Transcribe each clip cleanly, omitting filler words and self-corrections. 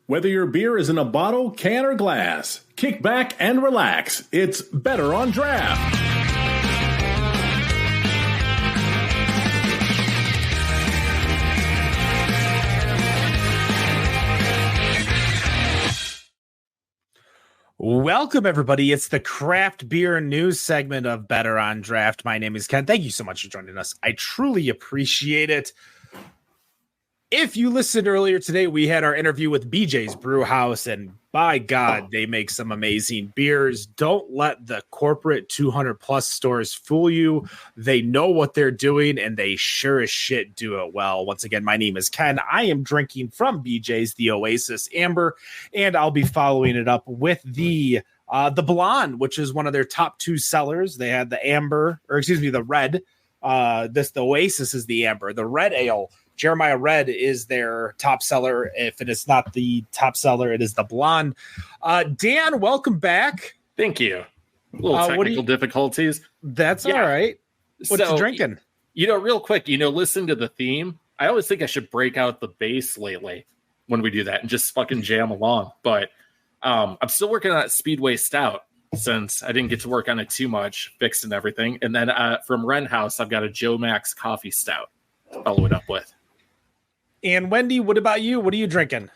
Whether your beer is in a bottle, can, or glass, kick back and relax. It's Better on Draft. Welcome, everybody. It's the craft beer news segment of Better on Draft. My name is Ken. Thank you so much for joining us. I truly appreciate it. If you listened earlier today, we had our interview with BJ's Brewhouse, and by God, they make some amazing beers. Don't let the corporate 200-plus stores fool you. They know what they're doing, and they sure as shit do it well. Once again, my name is Ken. I am drinking from BJ's the Oasis Amber, and I'll be following it up with the Blonde, which is one of their top two sellers. They had the Amber, or excuse me, the Red. The Oasis is the Amber. The Red Ale, Jeremiah Red, is their top seller. If it is not the top seller, it is the Blonde. Dan, welcome back. Thank you. A little technical difficulties. That's all right. What you drinking? Real quick, listen to the theme. I always think I should break out the bass lately when we do that and just fucking jam along. But I'm still working on that Speedway Stout since I didn't get to work on it too much, fixed and everything. And then from Wren House, I've got a Joe Max Coffee Stout to follow it up with. And Wendy, what about you? What are you drinking?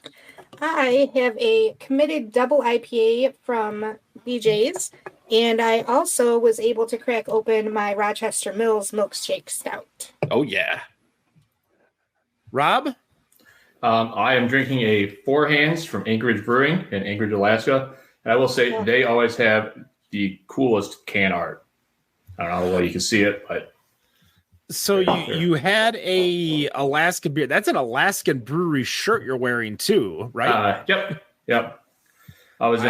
I have a committed double IPA from BJ's, and I also was able to crack open my Rochester Mills Milkshake Stout. Oh, yeah. Rob? I am drinking a Four Hands from Anchorage Brewing in Anchorage, Alaska. And I will say they always have the coolest can art. I don't know whether you can see it, but... So you had a Alaskan beer. That's an Alaskan brewery shirt you're wearing too, right? Yep. I was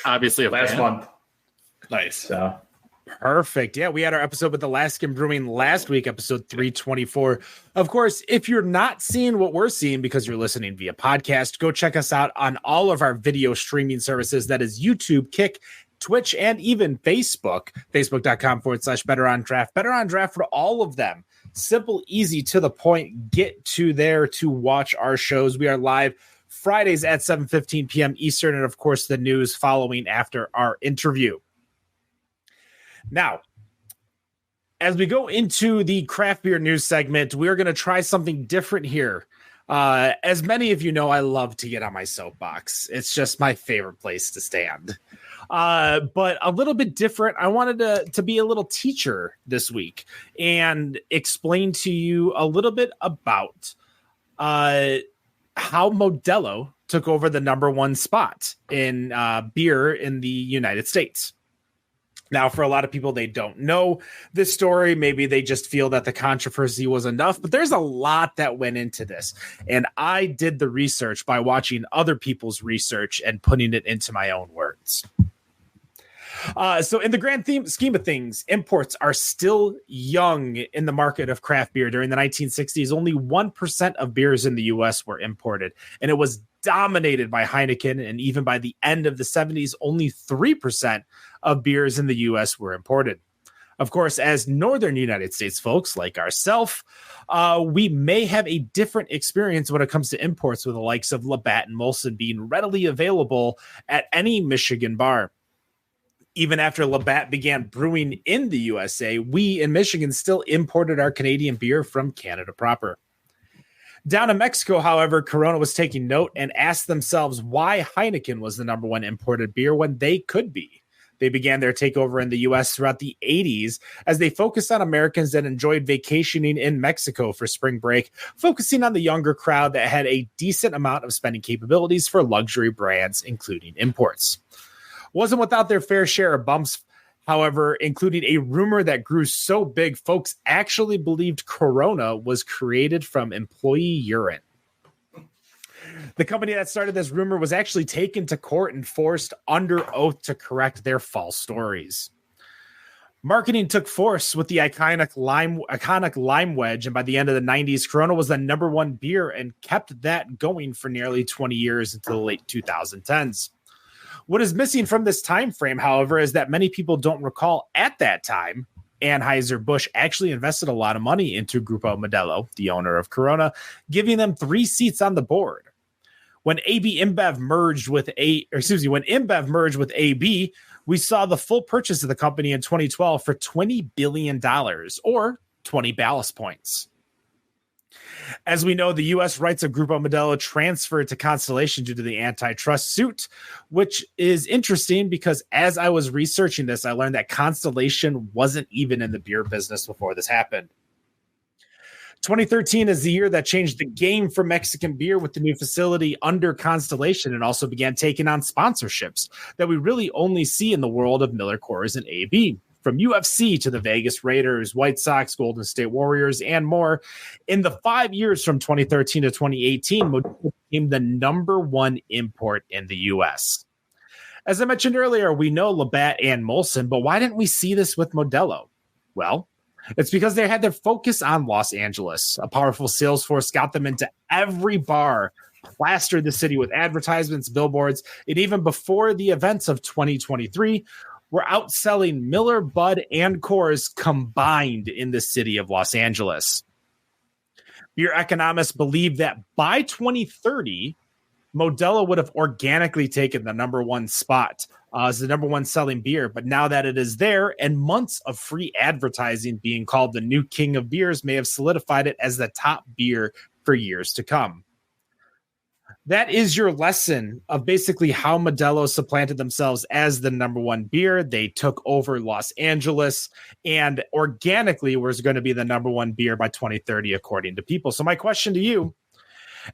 obviously last month. Nice. So perfect. Yeah, we had our episode with Alaskan Brewing last week, episode 324. Of course, if you're not seeing what we're seeing because you're listening via podcast, go check us out on all of our video streaming services. That is YouTube, Kick, Twitch, and even Facebook, facebook.com/Better on Draft. Better on Draft for all of them. Simple, easy, to the point. Get to there to watch our shows. We are live Fridays at 7:15 p.m. Eastern, and of course, the news following after our interview. Now, as we go into the craft beer news segment, we're going to try something different here. As many of you know, I love to get on my soapbox. It's just my favorite place to stand. But a little bit different. I wanted to be a little teacher this week and explain to you a little bit about how Modelo took over the number one spot in beer in the United States. Now, for a lot of people, they don't know this story. Maybe they just feel that the controversy was enough, but there's a lot that went into this. And I did the research by watching other people's research and putting it into my own words. So in the grand scheme of things, imports are still young in the market of craft beer. During the 1960s, only 1% of beers in the U.S. were imported, and it was dominated by Heineken. And even by the end of the 70s, only 3% of beers in the U.S. were imported. Of course, as Northern United States folks like ourselves, we may have a different experience when it comes to imports, with the likes of Labatt and Molson being readily available at any Michigan bar. Even after Labatt began brewing in the USA, we in Michigan still imported our Canadian beer from Canada proper. Down in Mexico, however, Corona was taking note and asked themselves why Heineken was the number one imported beer when they could be. They began their takeover in the U.S. throughout the 80s as they focused on Americans that enjoyed vacationing in Mexico for spring break, focusing on the younger crowd that had a decent amount of spending capabilities for luxury brands, including imports. Wasn't without their fair share of bumps, however, including a rumor that grew so big folks actually believed Corona was created from employee urine. The company that started this rumor was actually taken to court and forced under oath to correct their false stories. Marketing took force with the iconic lime wedge, and by the end of the 90s, Corona was the number one beer and kept that going for nearly 20 years into the late 2010s. What is missing from this time frame, however, is that many people don't recall at that time, Anheuser-Busch actually invested a lot of money into Grupo Modelo, the owner of Corona, giving them 3 seats on the board. When InBev merged with AB, we saw the full purchase of the company in 2012 for $20 billion, or 20 ballast points. As we know, the U.S. rights of Grupo Modelo transferred to Constellation due to the antitrust suit, which is interesting because as I was researching this, I learned that Constellation wasn't even in the beer business before this happened. 2013 is the year that changed the game for Mexican beer with the new facility under Constellation, and also began taking on sponsorships that we really only see in the world of Miller Coors and AB. From UFC to the Vegas Raiders, White Sox, Golden State Warriors, and more. In the 5 years from 2013 to 2018, Modelo became the number one import in the U.S. As I mentioned earlier, we know Labatt and Molson, but why didn't we see this with Modelo? Well, it's because they had their focus on Los Angeles. A powerful sales force got them into every bar, plastered the city with advertisements, billboards, and even before the events of 2023, were outselling Miller, Bud, and Coors combined in the city of Los Angeles. Beer economists believe that by 2030, Modelo would have organically taken the number one spot as the number one selling beer. But now that it is there, and months of free advertising being called the new king of beers may have solidified it as the top beer for years to come. That is your lesson of basically how Modelo supplanted themselves as the number one beer. They took over Los Angeles and organically was going to be the number one beer by 2030, according to people. So my question to you,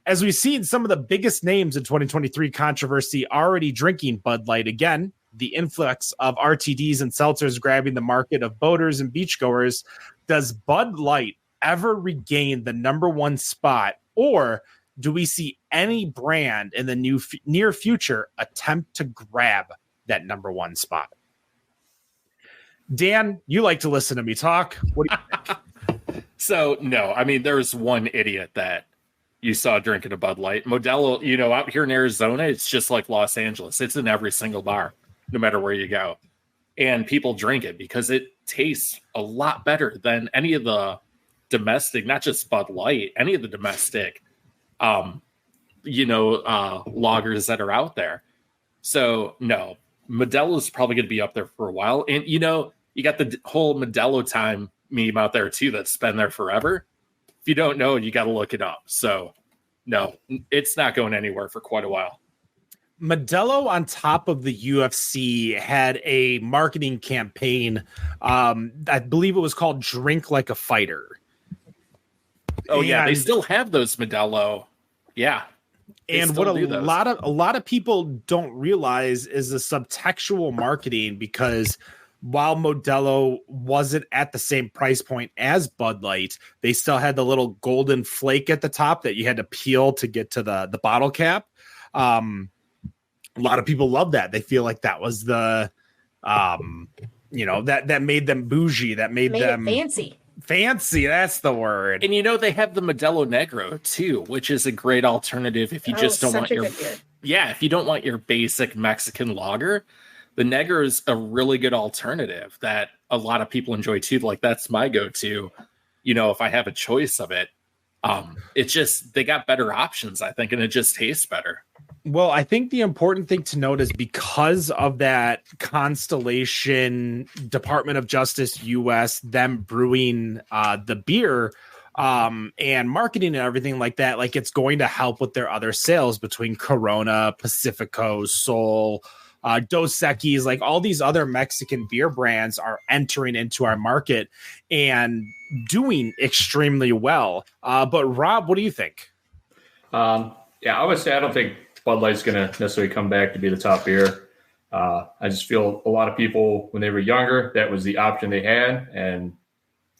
as we've seen some of the biggest names in 2023 controversy already drinking Bud Light again, the influx of RTDs and seltzers grabbing the market of boaters and beachgoers, does Bud Light ever regain the number one spot, or do we see any brand in the near future attempt to grab that number one spot? Dan, you like to listen to me talk. What do you think? So, no, I mean, there's one idiot that you saw drinking a Bud Light. Modelo, out here in Arizona, it's just like Los Angeles. It's in every single bar, no matter where you go. And people drink it because it tastes a lot better than any of the domestic, not just Bud Light, any of the domestic lagers that are out there. So no, Modelo is probably going to be up there for a while. And you got the whole Modelo time meme out there too that's been there forever. If you don't know, you got to look it up. So no, it's not going anywhere for quite a while. Modelo, on top of the UFC, had a marketing campaign. I believe it was called Drink Like a Fighter. Oh, yeah, they still have those Modelo. Yeah. And what a lot of people don't realize is the subtextual marketing, because while Modelo wasn't at the same price point as Bud Light, they still had the little golden flake at the top that you had to peel to get to the bottle cap. A lot of people love that. They feel like that was the, that made them bougie, that made them fancy. Fancy, that's the word. And they have the Modelo Negro too, which is a great alternative if you just don't want if you don't want your basic Mexican lager. The Negro is a really good alternative that a lot of people enjoy too. Like, that's my go-to, if I have a choice of it. It's just, they got better options, I think, and it just tastes better. Well, I think the important thing to note is because of that Constellation, Department of Justice, U.S., them brewing the beer and marketing and everything like that, like, it's going to help with their other sales between Corona, Pacifico, Sol, Dos Equis, like all these other Mexican beer brands are entering into our market and doing extremely well. But Rob, what do you think? I would say I don't think Bud Light's going to necessarily come back to be the top beer. I just feel a lot of people, when they were younger, that was the option they had, and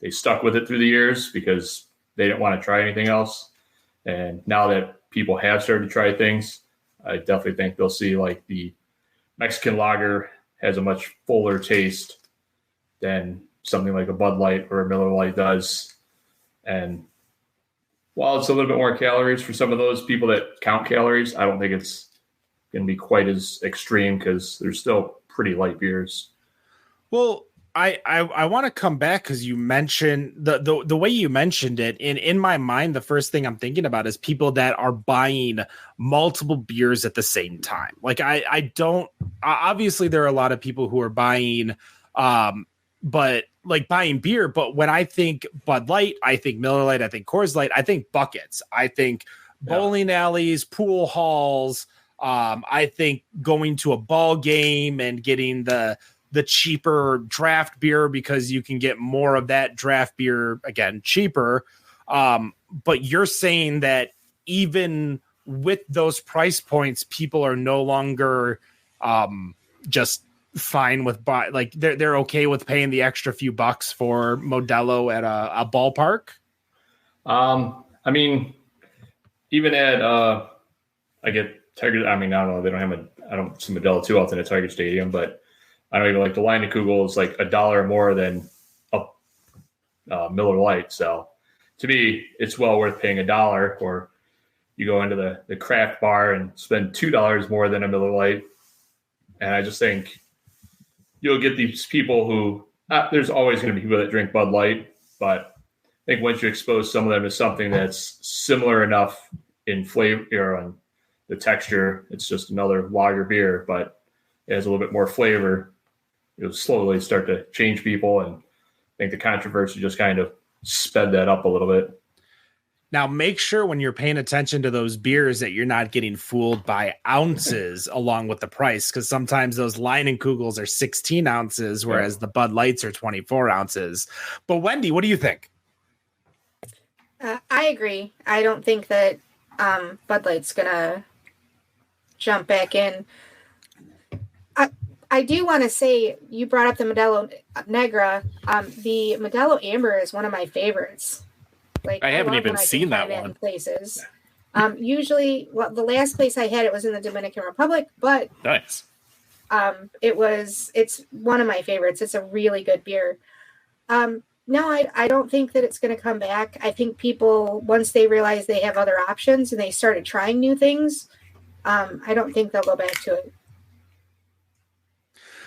they stuck with it through the years because they didn't want to try anything else. And now that people have started to try things, I definitely think they'll see like the Mexican lager has a much fuller taste than something like a Bud Light or a Miller Lite does. And while it's a little bit more calories for some of those people that count calories, I don't think it's going to be quite as extreme because they're still pretty light beers. Well, I want to come back because you mentioned the way you mentioned it. In my mind, the first thing I'm thinking about is people that are buying multiple beers at the same time. Like I don't obviously there are a lot of people who are buying but like buying beer. But when I think Bud Light, I think Miller Lite, I think Coors Light, I think buckets, I think bowling alleys, pool halls. I think going to a ball game and getting the cheaper draft beer because you can get more of that draft beer again cheaper. But you're saying that even with those price points, people are no longer just fine with like they're okay with paying the extra few bucks for Modelo at a ballpark. I mean, even at I get Tiger. I mean, I don't know. I don't see Modelo too often at Tiger Stadium, but I don't even like the line of Kugel is like $1 more than a Miller Lite. So to me, it's well worth paying $1. Or you go into the craft bar and spend $2 more than a Miller Lite. And I just think you'll get these people who there's always going to be people that drink Bud Light, but I think once you expose some of them to something that's similar enough in flavor or on the texture, it's just another lager beer, but it has a little bit more flavor. It'll slowly start to change people, and I think the controversy just kind of sped that up a little bit. Now, make sure when you're paying attention to those beers that you're not getting fooled by ounces along with the price, because sometimes those Leinenkugels are 16 ounces, whereas the Bud Lights are 24 ounces. But Wendy, what do you think? I agree. I don't think that Bud Light's going to jump back in. I do want to say, you brought up the Modelo Negra. The Modelo Amber is one of my favorites. Like I haven't even seen that one. In places. Usually, the last place I had it was in the Dominican Republic, but nice. It's one of my favorites. It's a really good beer. No, I don't think that it's going to come back. I think people, once they realize they have other options and they started trying new things, I don't think they'll go back to it.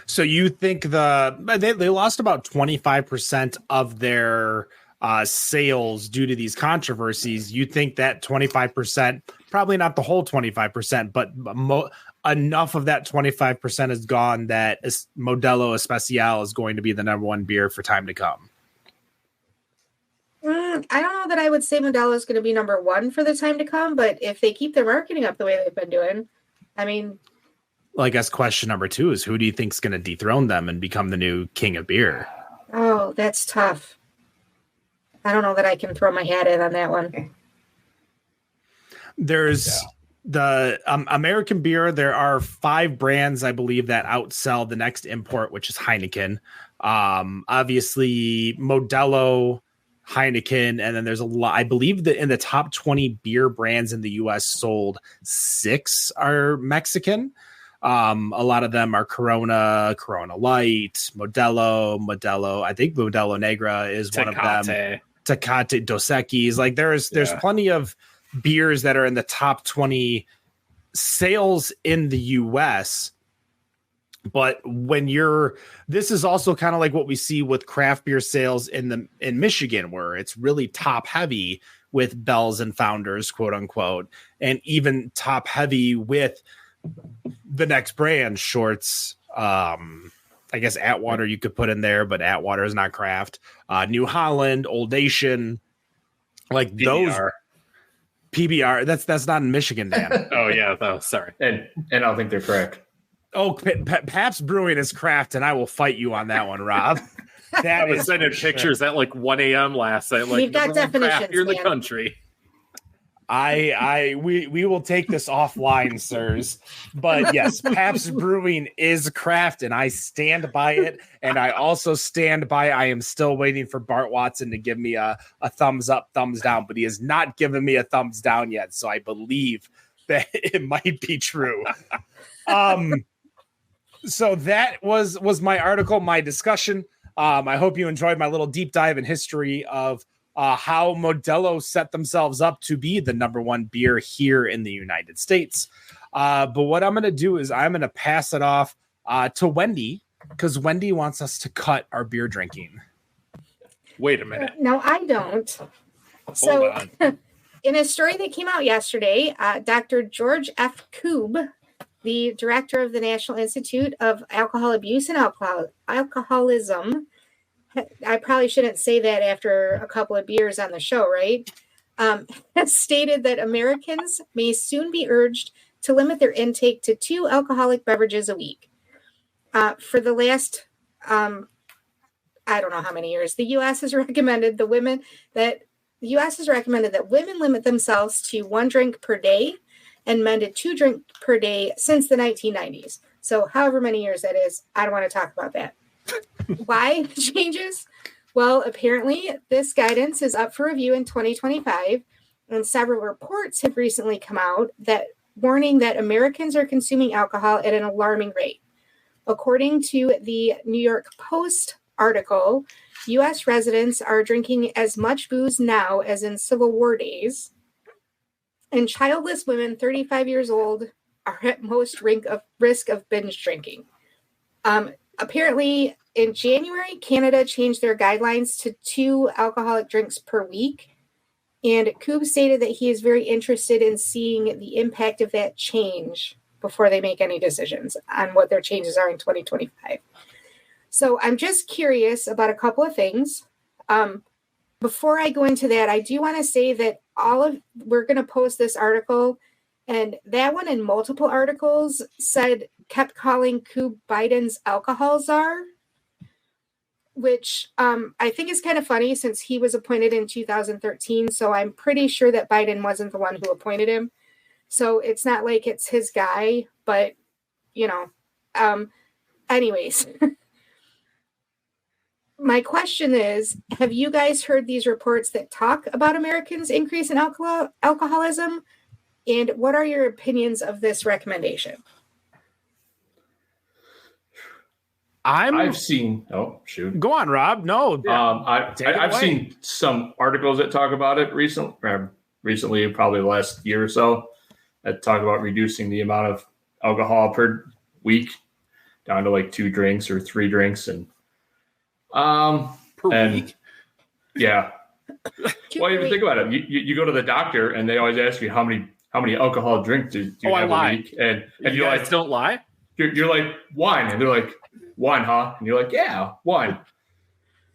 So you think they lost about 25% of their sales due to these controversies? You think that 25%, probably not the whole 25%, but enough of that 25% is gone that Modelo Especial is going to be the number one beer for time to come? I don't know that I would say Modelo is going to be number one for the time to come, but if they keep their marketing up the way they've been doing, I mean... Well, I guess question number 2 is, who do you think is going to dethrone them and become the new king of beer? Oh, that's tough. I don't know that I can throw my hat in on that one. There's the American beer. There are 5 brands, I believe, that outsell the next import, which is Heineken. Obviously, Modelo, Heineken, and then there's a lot. I believe that in the top 20 beer brands in the U.S. sold, 6 are Mexican. A lot of them are Corona, Corona Light, Modelo. I think Modelo Negra is Tecate. One of them. Tecate, Dos Equis. Like there's plenty of beers that are in the top 20 sales in the U.S. But this is also kind of like what we see with craft beer sales in Michigan, where it's really top heavy with Bell's and Founders, quote unquote, and even top heavy with the next brand, Shorts. I guess Atwater you could put in there, but Atwater is not craft. New Holland, Old Nation, like PBR. Those PBR. That's not in Michigan, Dan. Oh yeah, sorry. And I don't think they're correct. Oh, Pabst Brewing is craft, and I will fight you on that one, Rob. I was sending pictures at like 1 a.m. last night. Like, you've got definitions, you're in the country. We will take this offline, sirs. But yes, Pabst Brewing is craft, and I stand by it. And I also stand by I am still waiting for Bart Watson to give me a thumbs up, thumbs down, but he has not given me a thumbs down yet. So I believe that it might be true. So that was my article, my discussion. I hope you enjoyed my little deep dive in history of how Modelo set themselves up to be the number one beer here in the United States. But what I'm going to do is I'm going to pass it off to Wendy because Wendy wants us to cut our beer drinking. Wait a minute. No, I don't. Hold So, on. in a story that came out yesterday, Dr. George F. Koob, the director of the National Institute of Alcohol Abuse and Alcoholism, I probably shouldn't say that after a couple of beers on the show, right? Has stated that Americans may soon be urged to limit their intake to 2 alcoholic beverages a week. For the last, I don't know how many years, the U.S. has recommended that women limit themselves to 1 drink per day and men to 2 drinks per day since the 1990s. So however many years that is, I don't want to talk about that. Why changes? Well, apparently this guidance is up for review in 2025, and several reports have recently come out that warning that Americans are consuming alcohol at an alarming rate. According to the New York Post article, U.S. residents are drinking as much booze now as in Civil War days, and childless women 35 years old are at most risk of binge drinking. Apparently, in January, Canada changed their guidelines to 2 alcoholic drinks per week. And Koob stated that he is very interested in seeing the impact of that change before they make any decisions on what their changes are in 2025. So I'm just curious about a couple of things. Before I go into that, I do want to say that we're going to post this article, and that one in multiple articles kept calling Koob Biden's alcohol czar, which I think is kind of funny since he was appointed in 2013. So I'm pretty sure that Biden wasn't the one who appointed him. So it's not like it's his guy, but, anyways. My question is, have you guys heard these reports that talk about Americans' increase in alcoholism? And what are your opinions of this recommendation? I've seen. Oh, shoot. Go on, Rob. No. I've seen some articles that talk about it recently, probably the last year or so, that talk about reducing the amount of alcohol per week down to like 2 drinks or 3 drinks, and Per week? Yeah. Well, even think about it. You go to the doctor and they always ask you how many alcohol drinks do you have a week, and you you're guys like, don't lie. You're like, 1, and they're like, 1, huh? And you're like, yeah, 1.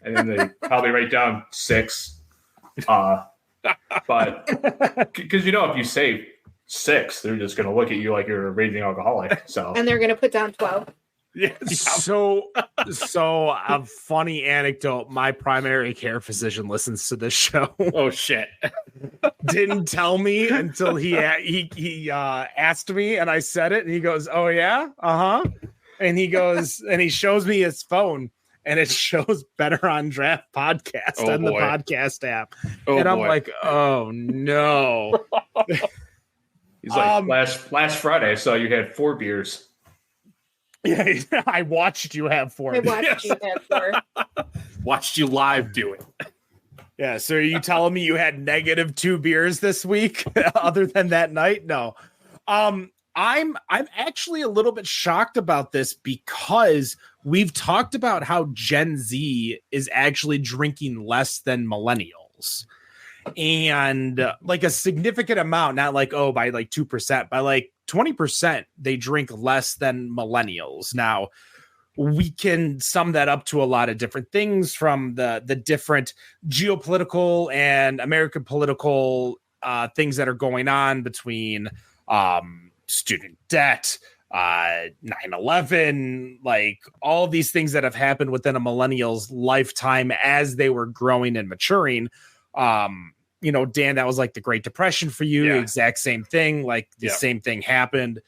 And then they probably write down 6. But because if you say 6, they're just going to look at you like you're a raging alcoholic. So and they're going to put down 12. Yeah. So a funny anecdote. My primary care physician listens to this show. Oh shit! Didn't tell me until he asked me, and I said it, and he goes, "Oh yeah, and he goes, and he shows me his phone, and it shows Better on Draft podcast on the podcast app, and I'm like, oh no. He's like, last Friday, so you had 4 beers. Yeah, I watched you have 4. I watched you have 4. Watched you live do it. Yeah, so are you telling me you had -2 beers this week other than that night? No. I'm actually a little bit shocked about this because we've talked about how Gen Z is actually drinking less than millennials. And like a significant amount, not like, by like 2%, by like 20%, they drink less than millennials. Now, we can sum that up to a lot of different things, from the different geopolitical and American political things that are going on between student debt, 9/11, like all these things that have happened within a millennial's lifetime as they were growing and maturing. Dan, that was like the Great Depression for you. Yeah. Exact same thing. Like the same thing happened.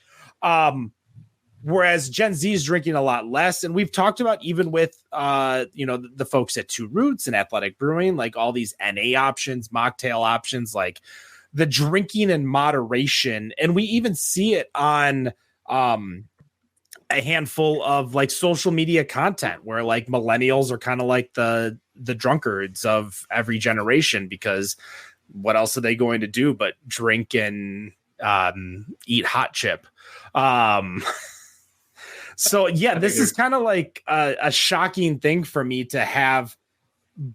Whereas Gen Z is drinking a lot less. And we've talked about, even with, the folks at Two Roots and Athletic Brewing, like all these NA options, mocktail options, like the drinking in moderation. And we even see it on, a handful of like social media content where like millennials are kind of like the drunkards of every generation, because what else are they going to do but drink and eat hot chip? So yeah, this is kind of like a shocking thing for me to have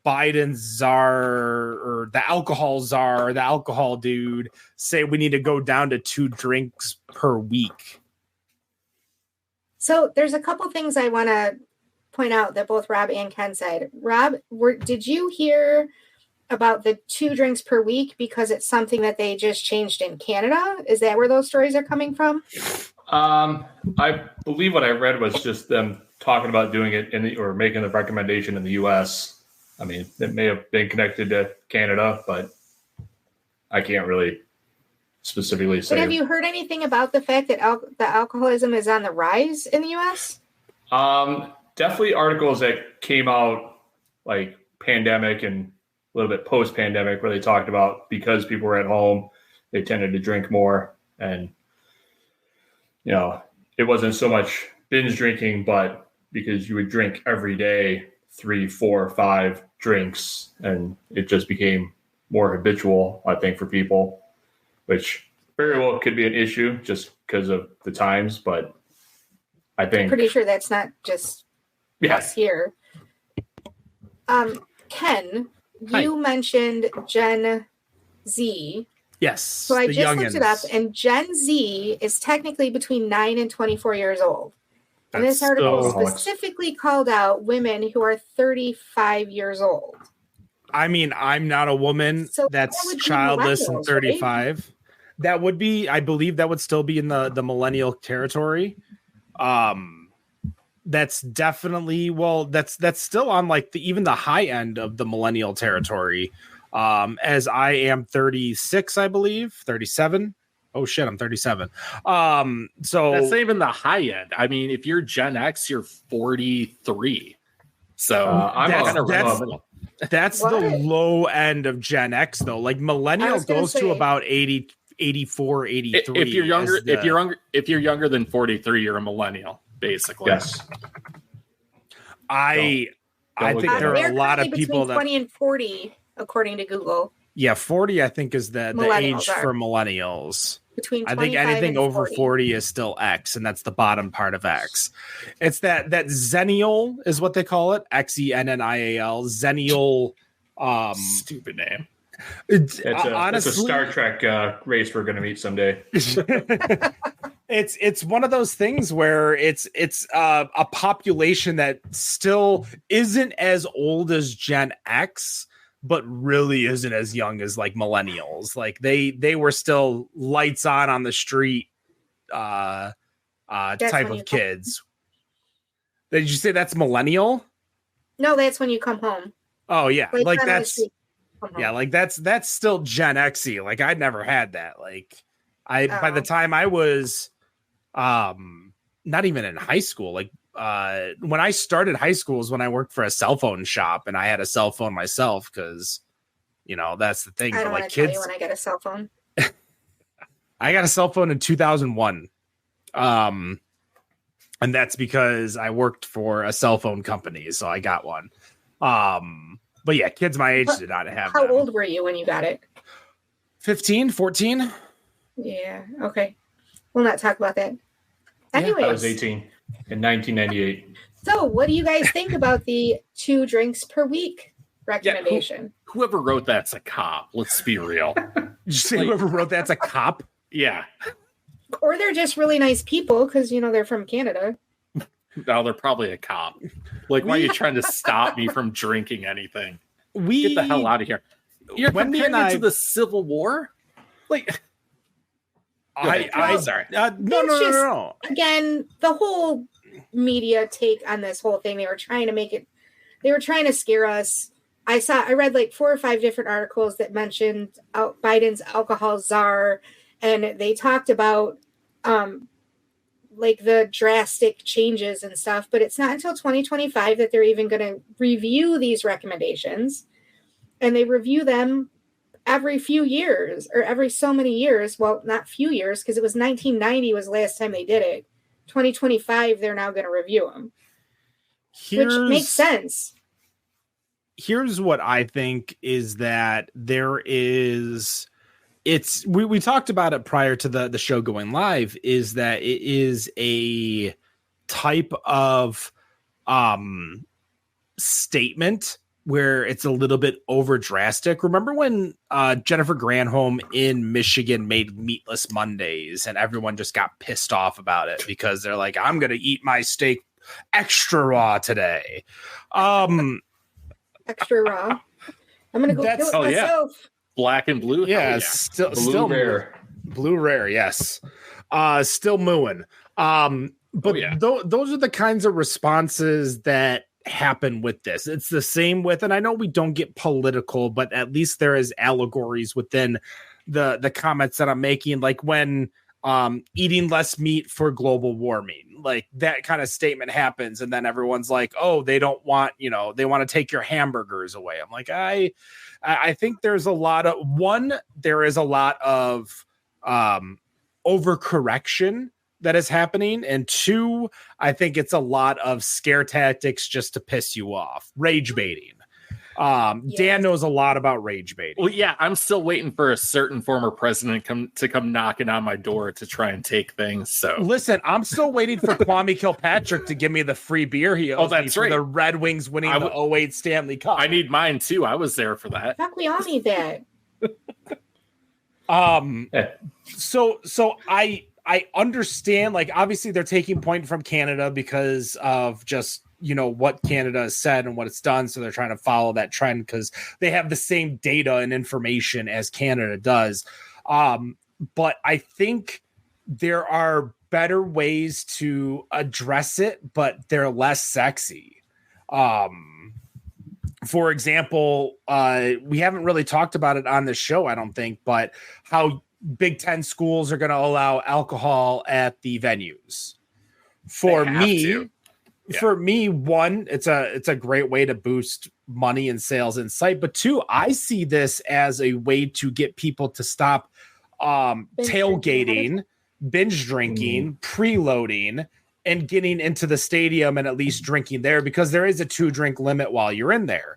Biden czar or the alcohol czar, or the alcohol dude say we need to go down to 2 drinks per week. So there's a couple things I want to point out that both Rob and Ken said. Rob, did you hear about the 2 drinks per week because it's something that they just changed in Canada? Is that where those stories are coming from? I believe what I read was just them talking about doing it or making the recommendation in the U.S. I mean, it may have been connected to Canada, but I can't really specifically say. But have you heard anything about the fact that the alcoholism is on the rise in the U.S.? Definitely articles that came out like pandemic and a little bit post-pandemic where they talked about because people were at home, they tended to drink more. And, you know, it wasn't so much binge drinking, but because you would drink every day, 3, 4, 5 drinks, and it just became more habitual, I think, for people, which very well could be an issue just because of the times. But I think I'm pretty sure that's not just us here. Ken, you mentioned Gen Z. Yes. So I just looked it up, and Gen Z is technically between 9 and 24 years old. And this article specifically called out women who are 35 years old. I mean, I'm not a woman that's childless and 35. Right? That would be, I believe that would still be in the millennial territory. That's definitely, that's still on like even the high end of the millennial territory. As I am 36, I believe 37. Oh shit, I'm 37. So that's not even the high end. I mean, if you're Gen X, you're 43. So that's the low end of Gen X though. Like millennial goes to about 80, 84, 83. If you're younger than 43, you're a millennial, basically. Yes. I think there are a lot of people that 20 and 40, according to Google. Yeah, 40, I think, is the age for millennials. I think anything over 40 is still X, and that's the bottom part of X. It's that Zennial is what they call it. Xennial. Zennial. Stupid name. It's a Star Trek race we're going to meet someday. It's one of those things where it's a population that still isn't as old as Gen X, but really isn't as young as like millennials. Like they were still lights on the street type of kids. Did you say that's millennial? No, that's when you come home. Oh yeah, like that's that's still Gen X-y. Like I'd never had that. Like by the time I was not even in high school, like when I started high school is when I worked for a cell phone shop, and I had a cell phone myself because, you know, that's the thing. I don't want to tell you when I got a cell phone. I got a cell phone in 2001. And that's because I worked for a cell phone company, so I got one. But yeah, kids my age did not have How old were you when you got it? 15, 14. Yeah, okay. We'll not talk about that. Anyways. I was 18 in 1998. So what do you guys think about the 2 drinks per week recommendation? Yeah, whoever wrote that's a cop. Let's be real. Did you say whoever wrote that's a cop? Yeah. Or they're just really nice people because, you know, they're from Canada. No, they're probably a cop. Like, why are you trying to stop me from drinking anything? Get the hell out of here. You're comparing it to the Civil War? Like... I'm sorry. No. Again, the whole media take on this whole thing, they were trying to scare us. I read like 4 or 5 different articles that mentioned Biden's alcohol czar, and they talked about like the drastic changes and stuff, but it's not until 2025 that they're even going to review these recommendations, and they review them every few years or every so many years. Well, not few years, because it was 1990 was the last time they did it. 2025, they're now going to review them, which makes sense. Here's what I think is that we talked about it prior to the show going live, is that it is a type of statement where it's a little bit over drastic. Remember when Jennifer Granholm in Michigan made Meatless Mondays and everyone just got pissed off about it because they're like, I'm going to eat my steak extra raw today. Extra raw. I'm going to go kill it myself. Yeah. Black and blue. Yeah, still rare. Blue rare, yes. Still mooing. But those are the kinds of responses that happen with this. It's the same with, and I know we don't get political, but at least there is allegories within the comments that I'm making, like when eating less meat for global warming, like that kind of statement happens, and then everyone's like, oh, they don't want, they want to take your hamburgers away. I'm like, I think there is a lot of overcorrection that is happening, and two, I think it's a lot of scare tactics just to piss you off. Rage baiting. Dan knows a lot about rage baiting. Well, yeah, I'm still waiting for a certain former president to come knocking on my door to try and take things. So listen, I'm still waiting for Kwame Kilpatrick to give me the free beer he owes me for the Red Wings winning the 2008 Stanley Cup. I need mine too. I was there for that. Fuck, we all need that. So I understand, like, obviously they're taking point from Canada because of just, what Canada has said and what it's done. So they're trying to follow that trend because they have the same data and information as Canada does. But I think there are better ways to address it, but they're less sexy. For example, we haven't really talked about it on the show, I don't think, but how Big Ten schools are going to allow alcohol at the venues. For me, one, it's a great way to boost money and sales in sight. But two, I see this as a way to get people to stop tailgating, binge drinking, preloading, and getting into the stadium and at least drinking there, because there is a 2-drink limit while you're in there.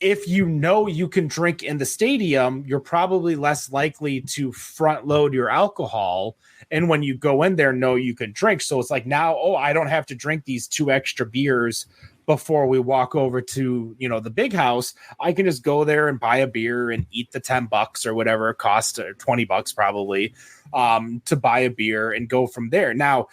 If you know you can drink in the stadium, you're probably less likely to front load your alcohol. And when you go in there, know you can drink. So it's like, now, I don't have to drink these 2 extra beers before we walk over to, the big house. I can just go there and buy a beer and eat the $10 or whatever it costs, or $20 probably, to buy a beer and go from there. Now,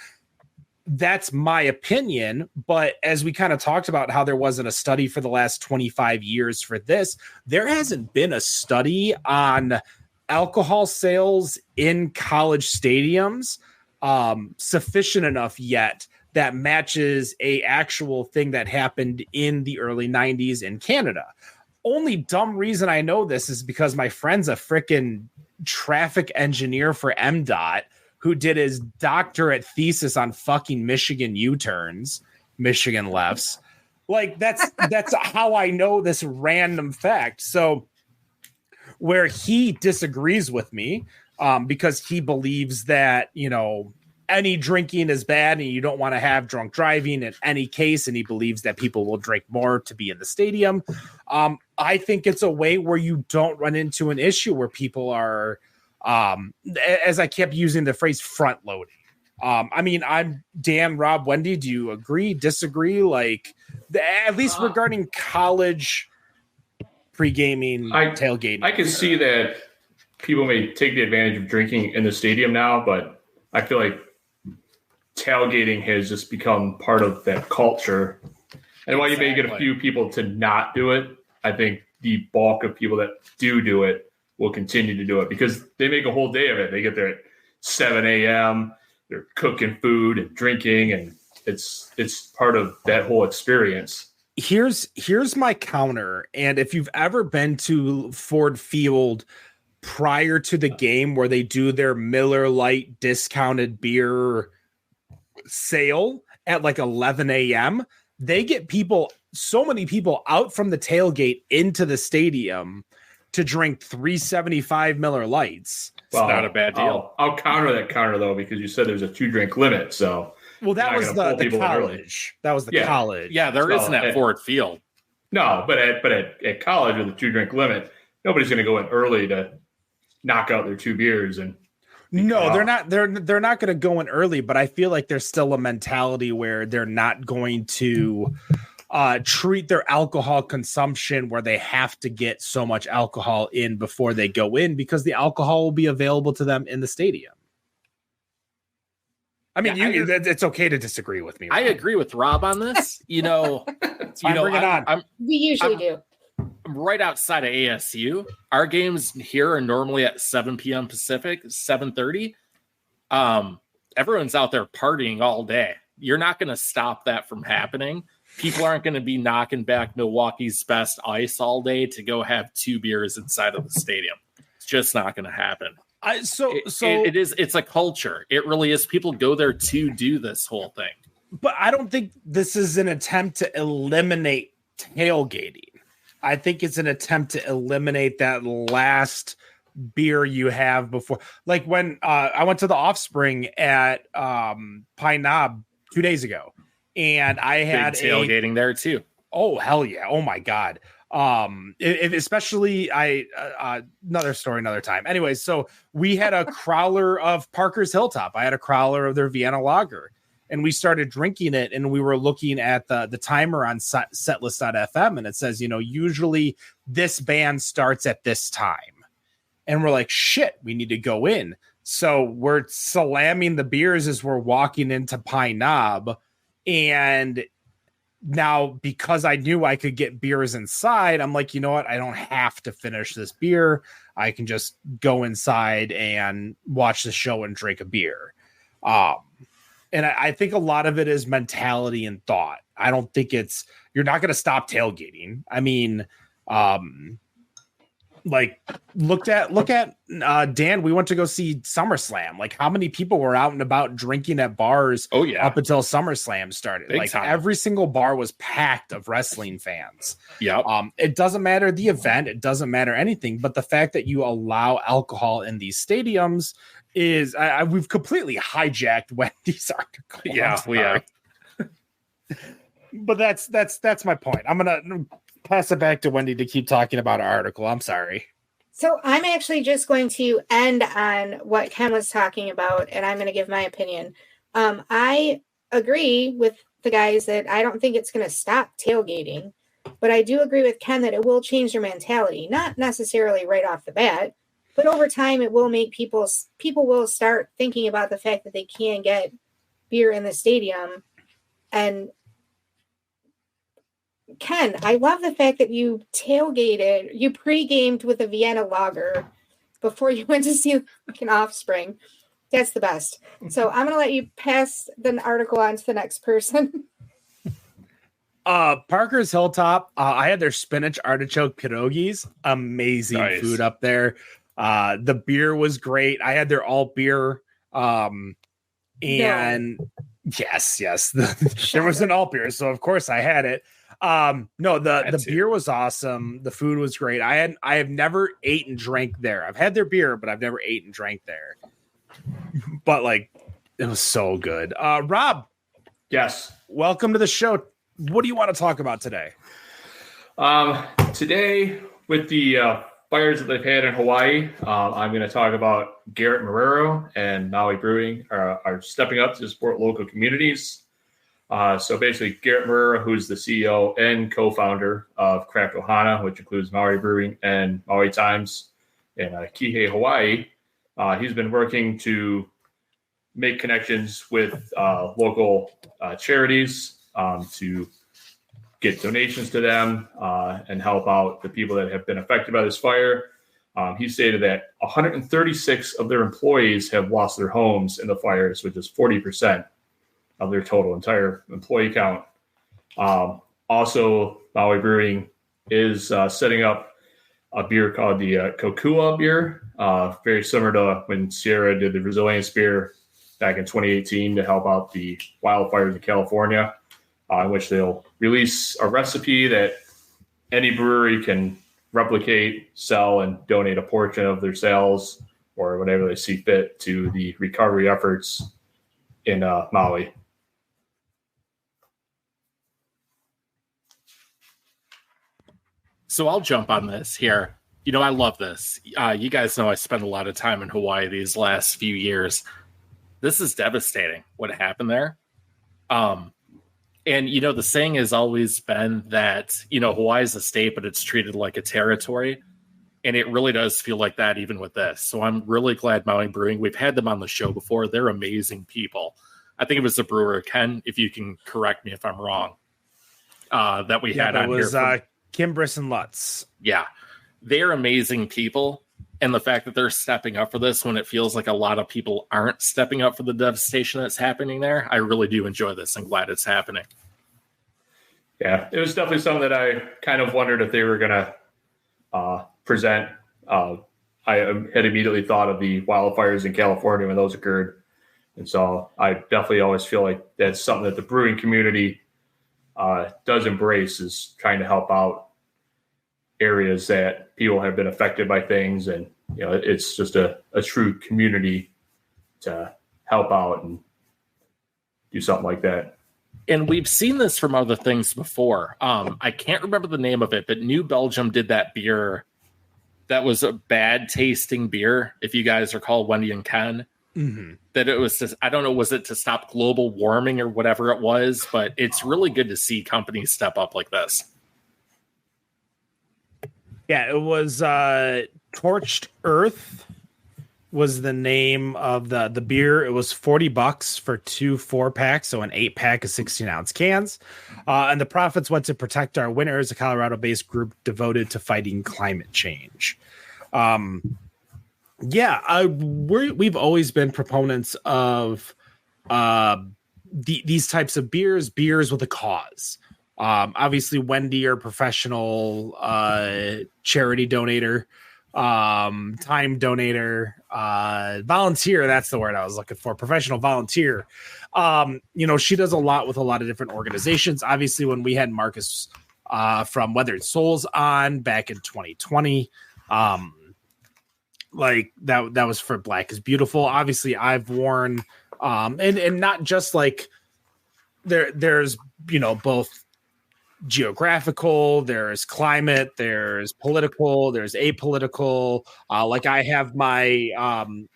that's my opinion, but as we kind of talked about how there wasn't a study for the last 25 years for this, there hasn't been a study on alcohol sales in college stadiums sufficient enough yet that matches a actual thing that happened in the early 90s in Canada. Only dumb reason I know this is because my friend's a freaking traffic engineer for MDOT who did his doctorate thesis on fucking Michigan U-turns, Michigan lefts. Like, that's how I know this random fact. So where he disagrees with me, because he believes that, any drinking is bad and you don't want to have drunk driving in any case, and he believes that people will drink more to be in the stadium. I think it's a way where you don't run into an issue where people are, as I kept using the phrase, front loading. I'm Dan, Rob, Wendy, do you agree, disagree? Like, at least regarding college pre-gaming, tailgating. I can see that people may take the advantage of drinking in the stadium now, but I feel like tailgating has just become part of that culture. And while you may get a few people to not do it, I think the bulk of people that do it will continue to do it because they make a whole day of it. They get there at 7 a.m. They're cooking food and drinking, and it's part of that whole experience. Here's my counter. And if you've ever been to Ford Field prior to the game where they do their Miller Lite discounted beer sale at like 11 a.m., they get so many people out from the tailgate into the stadium to drink 375 Miller Lights. It's not a bad deal. I'll counter that though, because you said there's a 2-drink limit. So, well, that was the college. That was the college. Yeah, there isn't at Ford Field. No, but at college with a 2-drink limit, nobody's going to go in early to knock out their 2 beers. And No, they're not. They're not going to go in early, but I feel like there's still a mentality where they're not going to treat their alcohol consumption where they have to get so much alcohol in before they go in, because the alcohol will be available to them in the stadium. I mean, it's okay to disagree with me, Rob. I agree with Rob on this. Bring it on. We usually do. I'm right outside of ASU. Our games here are normally at 7 p.m. Pacific, 7:30. Everyone's out there partying all day. You're not going to stop that from happening. People aren't going to be knocking back Milwaukee's best ice all day to go have 2 beers inside of the stadium. It's just not going to happen. It's a culture. It really is. People go there to do this whole thing. But I don't think this is an attempt to eliminate tailgating. I think it's an attempt to eliminate that last beer you have before. Like when I went to the Offspring at Pine Knob 2 days ago, and I had tailgating there too. Oh, hell yeah. Oh my God. Especially another story, another time. Anyway, so we had a crowler of Parker's Hilltop. I had a crowler of their Vienna Lager, and we started drinking it, and we were looking at the timer on setlist.fm, and it says, usually this band starts at this time. And we're like, shit, we need to go in. So we're slamming the beers as we're walking into Pine Knob, and now, because I knew I could get beers inside, I'm like, you know what? I don't have to finish this beer. I can just go inside and watch the show and drink a beer. And I think a lot of it is mentality and thought. I don't think you're not going to stop tailgating. I mean, look at Dan. We went to go see SummerSlam. Like, how many people were out and about drinking at bars? Oh yeah, up until SummerSlam started. Big time. Every single bar was packed of wrestling fans. Yeah. It doesn't matter the event. It doesn't matter anything. But the fact that you allow alcohol in these stadiums is we've completely hijacked Wendy's article. Yeah, we are. But that's my point. I'm gonna pass it back to Wendy to keep talking about our article. I'm sorry. So I'm actually just going to end on what Ken was talking about, and I'm going to give my opinion. I agree with the guys that I don't think it's going to stop tailgating, but I do agree with Ken that it will change their mentality, not necessarily right off the bat, but over time it will make people will start thinking about the fact that they can get beer in the stadium. And Ken, I love the fact that you pre-gamed with a Vienna Lager before you went to see an Offspring. That's the best. So I'm going to let you pass the article on to the next person. Parker's Hilltop. I had their spinach artichoke pierogies. Amazing food up there. The beer was great. I had their alt beer. Yes. There was an alt beer, so of course I had it. The beer was awesome. The food was great. I have never ate and drank there. I've had their beer, but I've never ate and drank there. But it was so good. Rob. Yes. Welcome to the show. What do you want to talk about today? Today, with the fires that they've had in Hawaii, I'm going to talk about Garrett Marrero and Maui Brewing are stepping up to support local communities. So basically, Garrett Marrero, who's the CEO and co-founder of Craft Ohana, which includes Maui Brewing and Maui Times in Kihei, Hawaii, he's been working to make connections with local charities to get donations to them and help out the people that have been affected by this fire. He stated that 136 of their employees have lost their homes in the fires, which is 40% of their total entire employee count. Also, Maui Brewing is setting up a beer called the Kokua beer, very similar to when Sierra did the Resilience beer back in 2018 to help out the wildfires in California, in which they'll release a recipe that any brewery can replicate, sell, and donate a portion of their sales or whatever they see fit to the recovery efforts in Maui. So I'll jump on this here. I love this. You guys know I spent a lot of time in Hawaii these last few years. This is devastating what happened there. And, the saying has always been that, Hawaii is a state, but it's treated like a territory. And it really does feel like that even with this. So I'm really glad Maui Brewing, we've had them on the show before. They're amazing people. I think it was the brewer, Ken, if you can correct me if I'm wrong, that we had on here. It was Kim Brisson-Lutz. Yeah. They're amazing people. And the fact that they're stepping up for this when it feels like a lot of people aren't stepping up for the devastation that's happening there, I really do enjoy this. I'm glad it's happening. Yeah, it was definitely something that I kind of wondered if they were going to present. I had immediately thought of the wildfires in California when those occurred. And so I definitely always feel like that's something that the brewing community does embrace, is trying to help out areas that people have been affected by things. And, it's just a true community to help out and do something like that. And we've seen this from other things before. I can't remember the name of it, but New Belgium did that beer that was a bad tasting beer. If you guys recall, Wendy and Ken, that it was just, I don't know, was it to stop global warming or whatever it was, but it's really good to see companies step up like this. Yeah, it was Torched Earth was the name of the beer. It was $40 for 2 4-packs, so an 8-pack of 16-ounce cans. And the profits went to Protect Our Winters, a Colorado-based group devoted to fighting climate change. We've always been proponents of these types of beers with a cause. Obviously, Wendy, are professional charity donator, time donator, volunteer. That's the word I was looking for. Professional volunteer. She does a lot with a lot of different organizations. Obviously, when we had Marcus from Weathered Souls on back in 2020, like that was for Black is Beautiful. Obviously, I've worn and not just like there's both geographical, there's climate, there's political, there's apolitical. Like I have my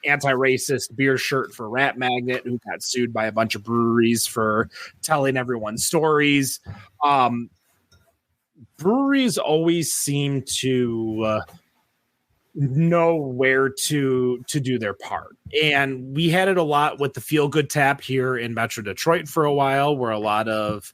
anti-racist beer shirt for Rat Magnet, who got sued by a bunch of breweries for telling everyone stories. Breweries always seem to know where to do their part, and we had it a lot with the Feel Good Tap here in Metro Detroit for a while, where a lot of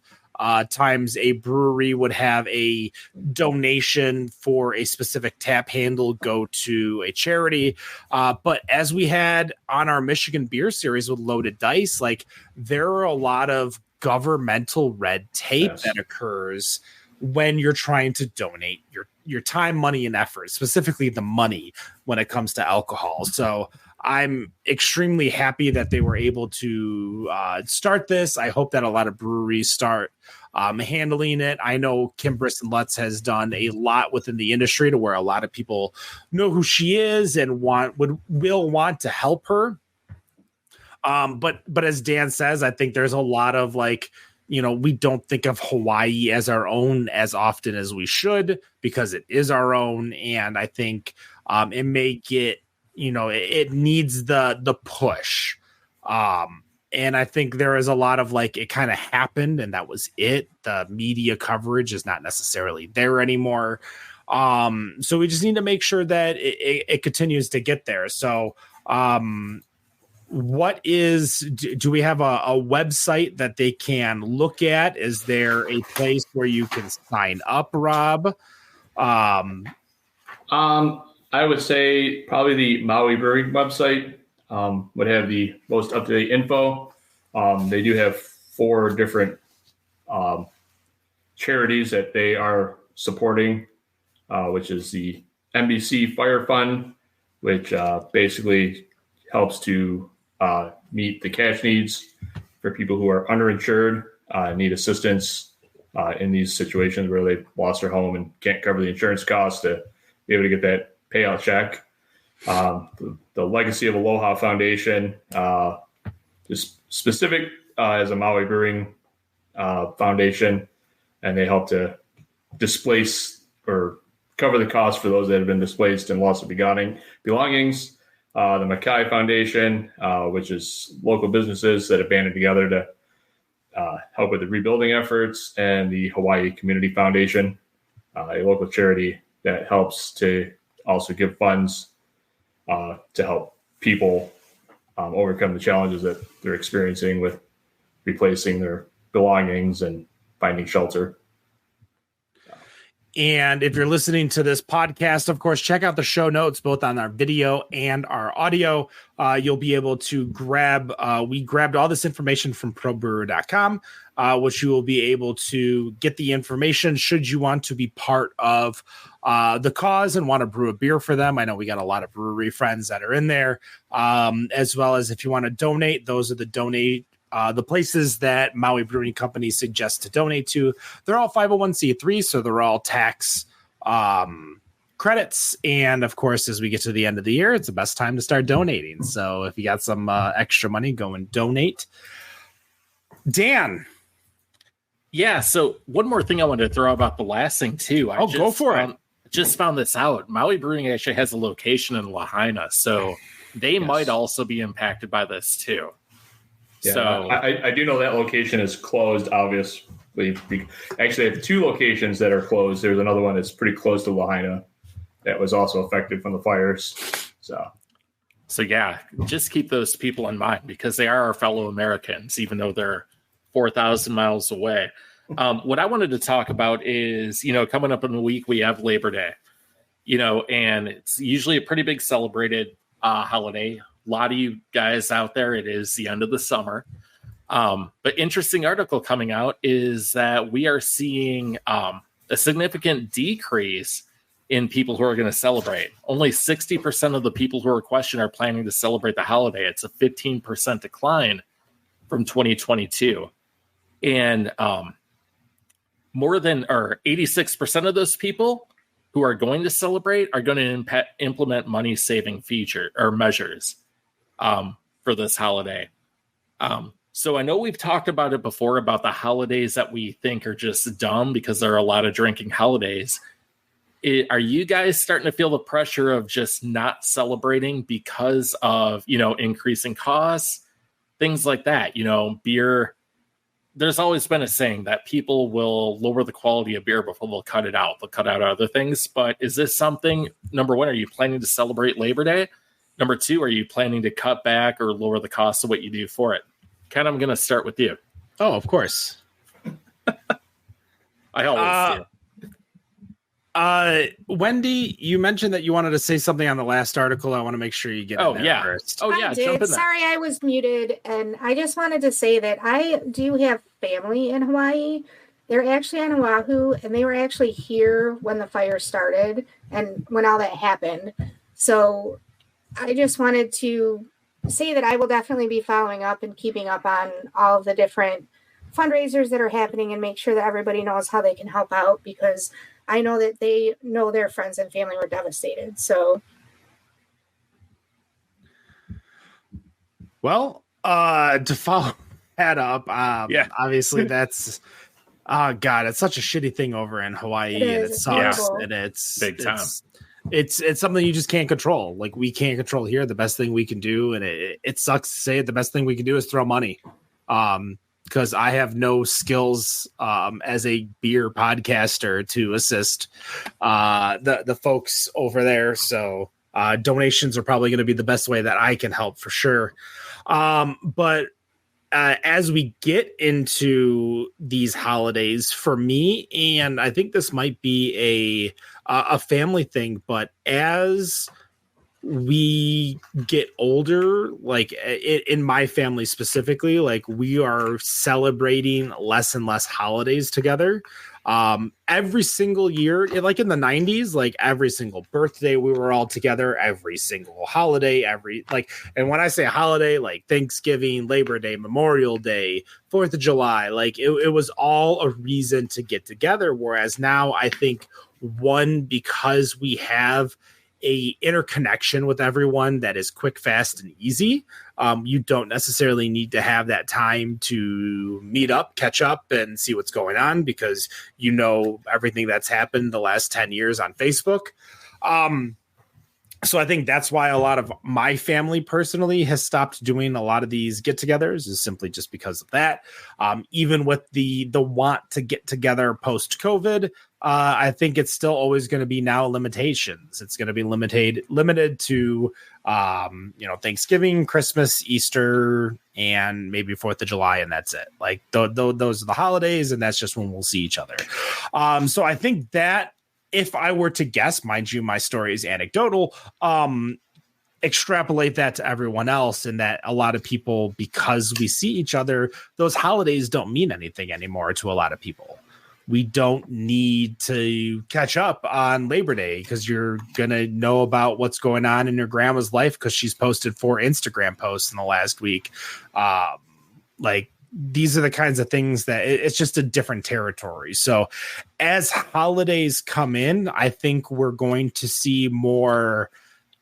times a brewery would have a donation for a specific tap handle go to a charity. But as we had on our Michigan beer series with Loaded Dice, like there are a lot of governmental red tape that occurs when you're trying to donate your time, money, and effort, specifically the money when it comes to alcohol. So I'm extremely happy that they were able to start this. I hope that a lot of breweries start handling it. I know Kim Brisson-Lutz has done a lot within the industry to where a lot of people know who she is and will want to help her. But as Dan says, I think there's a lot of we don't think of Hawaii as our own as often as we should, because it is our own. And I think it may get, it needs the push. And I think there is a lot of it kind of happened and that was it. The media coverage is not necessarily there anymore. So we just need to make sure that it continues to get there. So do we have a website that they can look at? Is there a place where you can sign up, Rob? I would say probably the Maui Brewing website would have the most up-to-date info. They do have 4 different charities that they are supporting, which is the NBC Fire Fund, which basically helps to meet the cash needs for people who are underinsured, need assistance in these situations where they've lost their home and can't cover the insurance costs to be able to get that payout check. The Legacy of Aloha Foundation, just specific as a Maui Brewing Foundation, and they help to displace or cover the cost for those that have been displaced and lost their belongings. The Mackay Foundation, which is local businesses that have banded together to help with the rebuilding efforts, and the Hawaii Community Foundation, a local charity that helps to also give funds to help people overcome the challenges that they're experiencing with replacing their belongings and finding shelter. And if you're listening to this podcast, of course, check out the show notes, both on our video and our audio. You'll be able to we grabbed all this information from probrewer.com, which you will be able to get the information should you want to be part of the cause and want to brew a beer for them. I know we got a lot of brewery friends that are in there, as well as if you want to donate, those are the places that Maui Brewing Company suggests to donate to. They're all 501c3, so they're all tax credits. And of course, as we get to the end of the year, it's the best time to start donating. So if you got some extra money, go and donate. Dan. Yeah, so one more thing I wanted to throw out about the last thing, too. Go for it. Just found this out. Maui Brewing actually has a location in Lahaina, so they might also be impacted by this, too. Yeah, so I do know that location is closed, obviously. Actually, I have two locations that are closed. There's another one that's pretty close to Lahaina that was also affected from the fires. So yeah, just keep those people in mind because they are our fellow Americans, even though they're 4,000 miles away. What I wanted to talk about is, coming up in a week, we have Labor Day, and it's usually a pretty big celebrated holiday. A lot of you guys out there, it is the end of the summer. But interesting article coming out is that we are seeing a significant decrease in people who are going to celebrate. Only 60% of the people who are questioned are planning to celebrate the holiday. It's a 15% decline from 2022. And more than 86% of those people who are going to celebrate are going to implement money-saving measures for this holiday. So I know we've talked about it before about the holidays that we think are just dumb because there are a lot of drinking holidays. Are you guys starting to feel the pressure of just not celebrating because of, increasing costs, things like that? Beer, there's always been a saying that people will lower the quality of beer before they'll cut it out. They'll cut out other things. But is this something, number one, are you planning to celebrate Labor Day? Number two, are you planning to cut back or lower the cost of what you do for it? Ken, I'm going to start with you. Oh, of course. I always do. Wendy, you mentioned that you wanted to say something on the last article. I want to make sure you get in there first. I did. Jump in there. Sorry, I was muted, and I just wanted to say that I do have family in Hawaii. They're actually on Oahu, and they were actually here when the fire started and when all that happened. So I just wanted to say that I will definitely be following up and keeping up on all of the different fundraisers that are happening and make sure that everybody knows how they can help out, because I know that they know their friends and family were devastated. So, well, to follow that up, obviously that's, oh God, it's such a shitty thing over in Hawaii, and it sucks, and it's big time. It's something you just can't control. Like, we can't control here. The best thing we can do, and it sucks to say it, the best thing we can do is throw money. Because I have no skills as a beer podcaster to assist the folks over there. So donations are probably going to be the best way that I can help for sure. But as we get into these holidays, for me, and I think this might be a family thing, but as we get older, like in my family specifically, like we are celebrating less and less holidays together. Every single year, like in the 90s, like every single birthday, we were all together, every single holiday, and when I say holiday, like Thanksgiving, Labor Day, Memorial Day, 4th of July, like it was all a reason to get together. Whereas now I think, one, because we have a interconnection with everyone that is quick, fast, and easy. You don't necessarily need to have that time to meet up, catch up, and see what's going on because you know everything that's happened the last 10 years on Facebook. So I think that's why a lot of my family personally has stopped doing a lot of these get-togethers is simply just because of that. Even with the want to get together post-COVID, I think it's still always going to be now limitations. It's going to be limited to Thanksgiving, Christmas, Easter, and maybe 4th of July, and that's it. Like those are the holidays, and that's just when we'll see each other. So I think that. If I were to guess, mind you, my story is anecdotal, extrapolate that to everyone else and that a lot of people, because we see each other, those holidays don't mean anything anymore to a lot of people. We don't need to catch up on Labor Day because you're going to know about what's going on in your grandma's life because she's posted 4 Instagram posts in the last week. These are the kinds of things that it's just a different territory. So as holidays come in, I think we're going to see more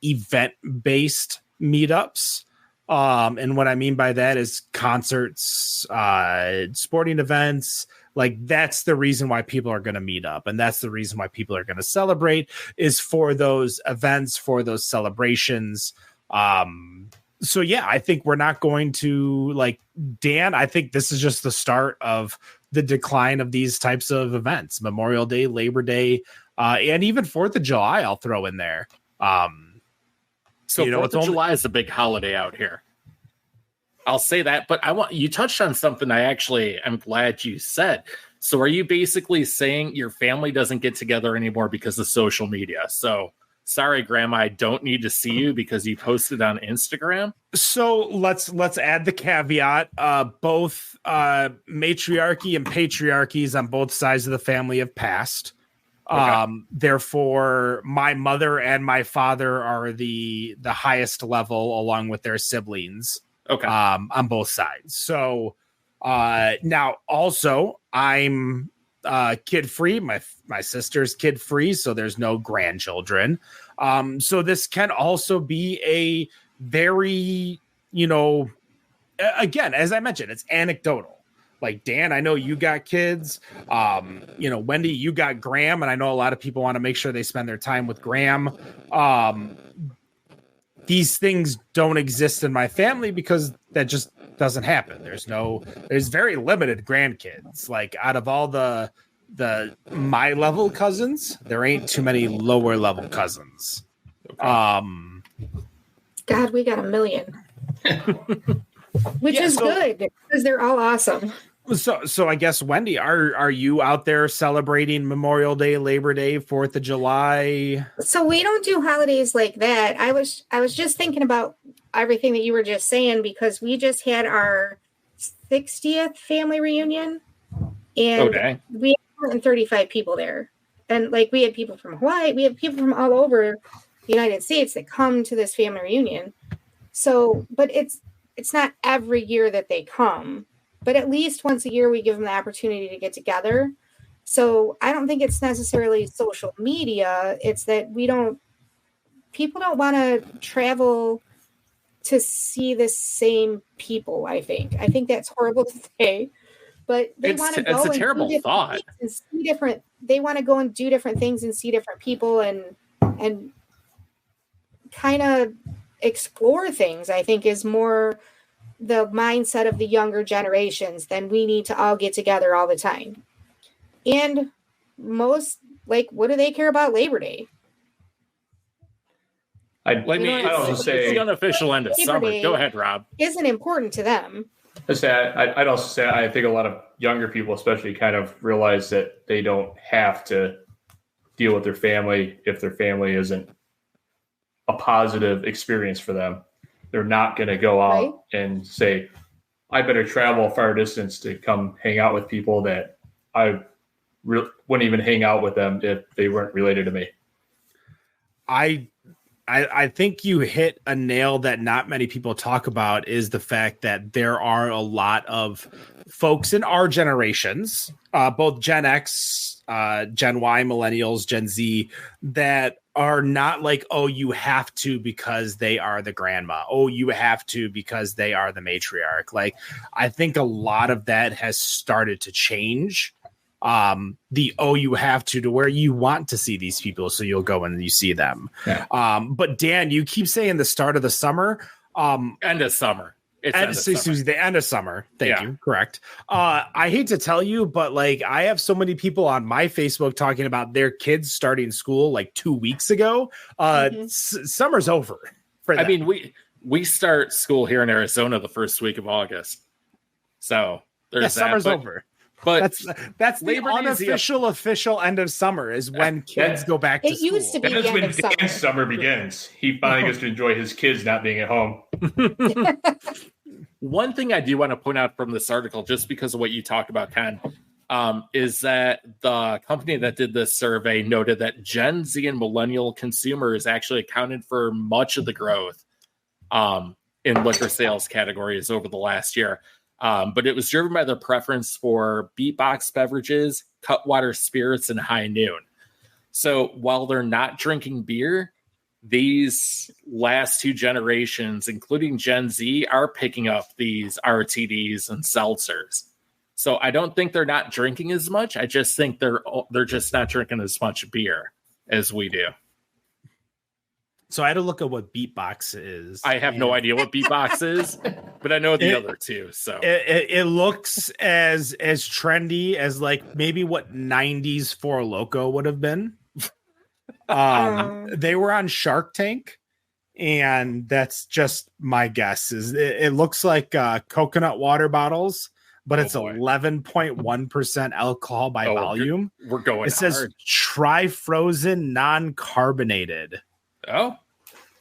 event-based meetups. And what I mean by that is concerts, sporting events. Like that's the reason why people are going to meet up. And that's the reason why people are going to celebrate is for those events, for those celebrations. So, yeah, I think we're not going to Dan, I think this is just the start of the decline of these types of events. Memorial Day, Labor Day, and even 4th of July, I'll throw in there. So 4th of July is a big holiday out here. I'll say that. But you touched on something I'm glad you said. So are you basically saying your family doesn't get together anymore because of social media? So sorry, Grandma, I don't need to see you because you posted on Instagram. So let's add the caveat. Both matriarchy and patriarchies on both sides of the family have passed. Okay. Therefore, my mother and my father are the highest level along with their siblings. Okay. On both sides. So now also I'm kid free. My sister's kid free, so there's no grandchildren. So this can also be a very, again, as I mentioned, it's anecdotal. Like Dan, I know you got kids. Wendy, you got Graham, and I know a lot of people want to make sure they spend their time with Graham. These things don't exist in my family because that just doesn't happen. There's very limited grandkids. Like out of all the my level cousins, there ain't too many lower level cousins. God, we got 1 million, which is good because they're all awesome. So I guess Wendy, are you out there celebrating Memorial Day, Labor Day, 4th of July? So we don't do holidays like that. I was just thinking about everything that you were just saying because we just had our 60th family reunion, and we had 135 people there, and we had people from Hawaii, we have people from all over the United States that come to this family reunion. So, but it's not every year that they come. But at least once a year, we give them the opportunity to get together. So I don't think it's necessarily social media. It's that people don't want to travel to see the same people, I think that's horrible to say. But they want to go. It's a terrible thought. And see different. They want to go and do different things and see different people and kind of explore things. I think is more the mindset of the younger generations than we need to all get together all the time. And most, what do they care about Labor Day? I'd also say it's the unofficial end of summer. Go ahead, Rob. Isn't important to them. I'd also say I think a lot of younger people especially kind of realize that they don't have to deal with their family if their family isn't a positive experience for them. They're not going to go out and say, I better travel a far distance to come hang out with people that I wouldn't even hang out with them if they weren't related to me. I think you hit a nail that not many people talk about is the fact that there are a lot of folks in our generations, both Gen X, Gen Y, Millennials, Gen Z, that are not like, oh, you have to because they are the grandma. Oh, you have to because they are the matriarch. Like, I think a lot of that has started to change. You have to where you want to see these people, so you'll go and you see them. Yeah. But Dan, you keep saying the start of the summer. End of summer. It's the end of summer. Thank Yeah. you. Correct. I hate to tell you, but like I have so many people on my Facebook talking about their kids starting school like 2 weeks ago. Summer's over for them. I mean, we start school here in Arizona the first week of August. So there's summer's over. But that's the Labor Day is official end of summer is when kids go back to school. It used to be That is the end when of summer. Dan's summer begins. He finally gets to enjoy his kids not being at home. one thing I do want to point out from this article, just because of what you talked about, Ken, is that the company that did this survey noted that Gen Z and millennial consumers actually accounted for much of the growth in liquor sales categories over the last year. But it was driven by their preference for beatbox beverages, cutwater spirits, and high noon. So while they're not drinking beer, these last two generations, including Gen Z, are picking up these RTDs and seltzers. So I don't think they're not drinking as much. I just think they're just not drinking as much beer as we do. So I had to look at what beatbox is. I have no idea what beatbox is, but I know the other two. So it looks as trendy as like maybe what 90s Four Loko would have been. They were on Shark Tank, and that's just my guess. Is it looks like coconut water bottles, but it's 11.1% alcohol by volume. We're going. It says try frozen non-carbonated.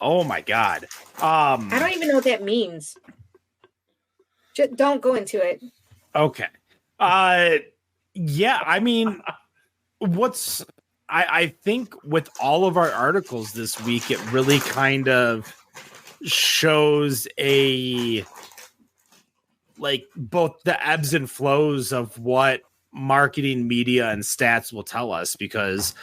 Oh my God. I don't even know what that means. Just don't go into it. Okay. Yeah, I mean, I think with all of our articles this week, it really kind of shows both the ebbs and flows of what marketing, media, and stats will tell us, because,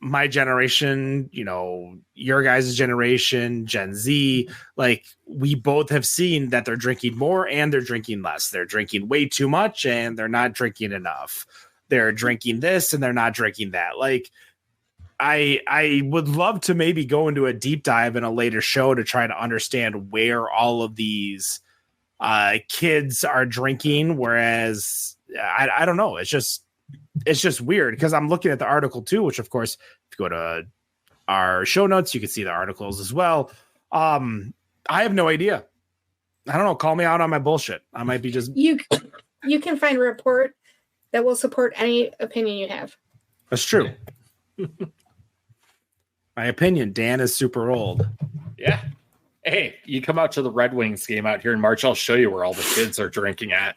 my generation, your guys' generation, Gen Z, like we both have seen that they're drinking more and they're drinking less. They're drinking way too much and they're not drinking enough. They're drinking this and they're not drinking that. Like I would love to maybe go into a deep dive in a later show to try to understand where all of these kids are drinking. Whereas I don't know. It's just weird, because I'm looking at the article too, which of course, if you go to our show notes, you can see the articles as well. I have no idea. I don't know. Call me out on my bullshit. I might be just... You can find a report that will support any opinion you have. That's true. My opinion, Dan is super old. Yeah. Hey, you come out to the Red Wings game out here in March, I'll show you where all the kids are drinking at.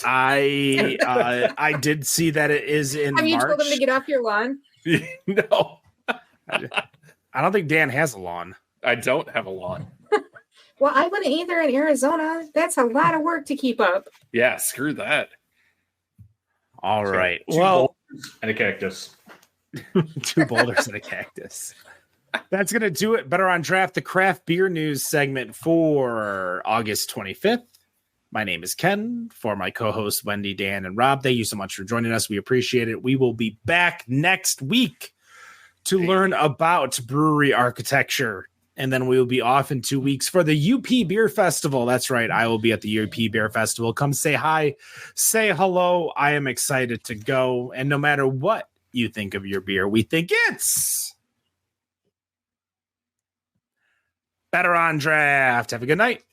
I did see that it is in March. Have you told them to get off your lawn? No. I don't think Dan has a lawn. I don't have a lawn. Well, I wouldn't either in Arizona. That's a lot of work to keep up. Yeah, screw that. All right. Two Well, boulders and a cactus. 2 boulders and a cactus. That's going to do it. Better on Draft, the craft beer news segment for August 25th. My name is Ken. For my co-hosts, Wendy, Dan, and Rob, thank you so much for joining us. We appreciate it. We will be back next week to learn about brewery architecture. And then we will be off in 2 weeks for the UP Beer Festival. That's right. I will be at the UP Beer Festival. Come say hi, say hello. I am excited to go. And no matter what you think of your beer, we think it's better on draft. Have a good night.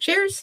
Cheers.